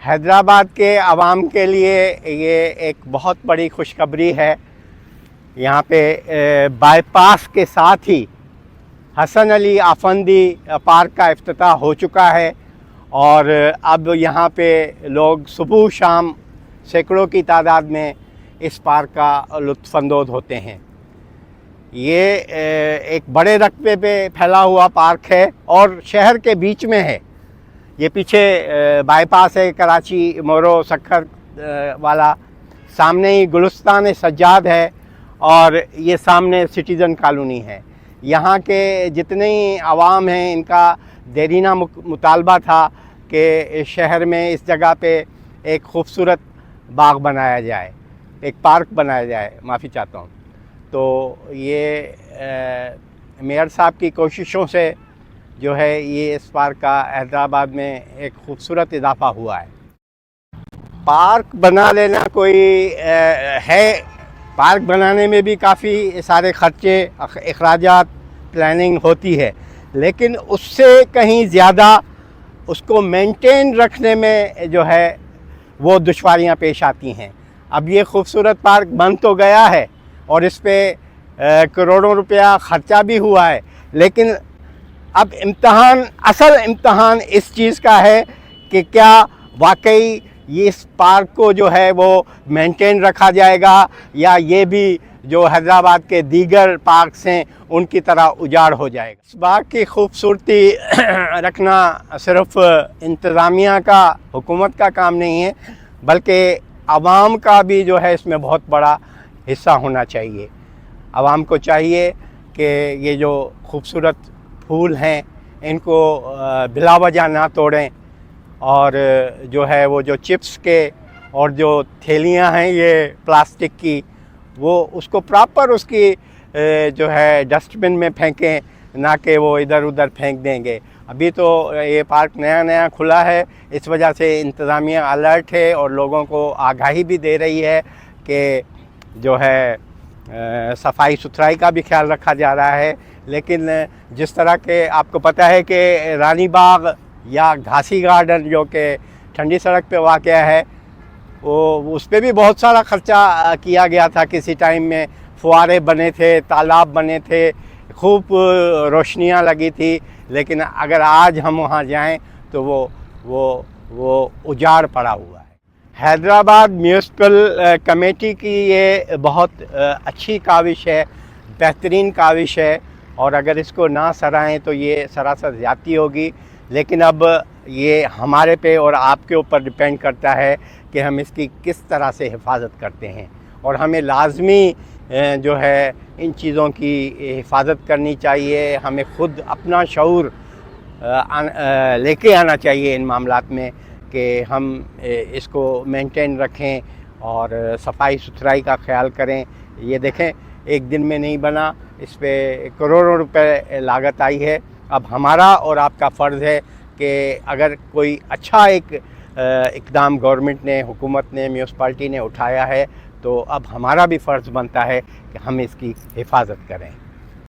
حیدرآباد کے عوام کے لیے یہ ایک بہت بڑی خوشخبری ہے۔ یہاں پہ بائی پاس کے ساتھ ہی حسن علی آفندی پارک کا افتتاح ہو چکا ہے، اور اب یہاں پہ لوگ صبح شام سینکڑوں کی تعداد میں اس پارک کا لطف اندوز ہوتے ہیں۔ یہ ایک بڑے رقبے پہ پھیلا ہوا پارک ہے اور شہر کے بیچ میں ہے۔ یہ پیچھے بائی پاس ہے کراچی مورو سکھر والا، سامنے ہی گلستان سجاد ہے، اور یہ سامنے سٹیزن کالونی ہے۔ یہاں کے جتنے ہی عوام ہیں ان کا دیرینہ مطالبہ تھا کہ شہر میں اس جگہ پہ ایک خوبصورت باغ بنایا جائے، ایک پارک بنایا جائے، معافی چاہتا ہوں۔ تو یہ میئر صاحب کی کوششوں سے جو ہے یہ اس پارک کا حیدرآباد میں ایک خوبصورت اضافہ ہوا ہے۔ پارک بنا لینا کوئی ہے، پارک بنانے میں بھی کافی سارے خرچے اخراجات پلاننگ ہوتی ہے، لیکن اس سے کہیں زیادہ اس کو مینٹین رکھنے میں جو ہے وہ دشواریاں پیش آتی ہیں۔ اب یہ خوبصورت پارک بن تو گیا ہے اور اس پہ کروڑوں روپیہ خرچہ بھی ہوا ہے، لیکن اب اصل امتحان اس چیز کا ہے کہ کیا واقعی یہ اس پارک کو جو ہے وہ مینٹین رکھا جائے گا، یا یہ بھی جو حیدرآباد کے دیگر پارکس ہیں ان کی طرح اجاڑ ہو جائے گا۔ اس باغ کی خوبصورتی رکھنا صرف انتظامیہ کا، حکومت کا کام نہیں ہے، بلکہ عوام کا بھی جو ہے اس میں بہت بڑا حصہ ہونا چاہیے۔ عوام کو چاہیے کہ یہ جو خوبصورت پھول ہیں ان کو بلا وجہ نہ توڑیں، اور جو ہے وہ جو چپس کے اور جو تھیلیاں ہیں یہ پلاسٹک کی، وہ اس کو پراپر اس کی جو ہے ڈسٹ بن میں پھینکیں، نہ کہ وہ ادھر ادھر پھینک دیں گے۔ ابھی تو یہ پارک نیا کھلا ہے، اس وجہ سے انتظامیہ الرٹ ہے اور لوگوں کو آگاہی بھی دے رہی ہے کہ جو ہے صفائی ستھرائی کا بھی خیال رکھا جا رہا ہے۔ لیکن جس طرح کہ آپ کو پتہ ہے کہ رانی باغ یا گھاسی گارڈن جو کہ ٹھنڈی سڑک پہ واقع ہے، وہ اس پہ بھی بہت سارا خرچہ کیا گیا تھا کسی ٹائم میں، فوارے بنے تھے، تالاب بنے تھے، خوب روشنیاں لگی تھی، لیکن اگر آج ہم وہاں جائیں تو وہ اجاڑ پڑا ہوا ہے۔ حیدرآباد میونسپل کمیٹی کی یہ بہت اچھی کاوش ہے، بہترین کاوش ہے، اور اگر اس کو نہ سرائیں تو یہ سراسر زیادتی ہوگی۔ لیکن اب یہ ہمارے پہ اور آپ کے اوپر ڈیپینڈ کرتا ہے کہ ہم اس کی کس طرح سے حفاظت کرتے ہیں، اور ہمیں لازمی جو ہے ان چیزوں کی حفاظت کرنی چاہیے۔ ہمیں خود اپنا شعور لے کے آنا چاہیے ان معاملات میں کہ ہم اس کو مینٹین رکھیں اور صفائی ستھرائی کا خیال کریں۔ یہ دیکھیں ایک دن میں نہیں بنا، اس پہ کروڑوں روپے لاگت آئی ہے۔ اب ہمارا اور آپ کا فرض ہے کہ اگر کوئی اچھا ایک اقدام گورنمنٹ نے، حکومت نے، میونسپلٹی نے اٹھایا ہے، تو اب ہمارا بھی فرض بنتا ہے کہ ہم اس کی حفاظت کریں۔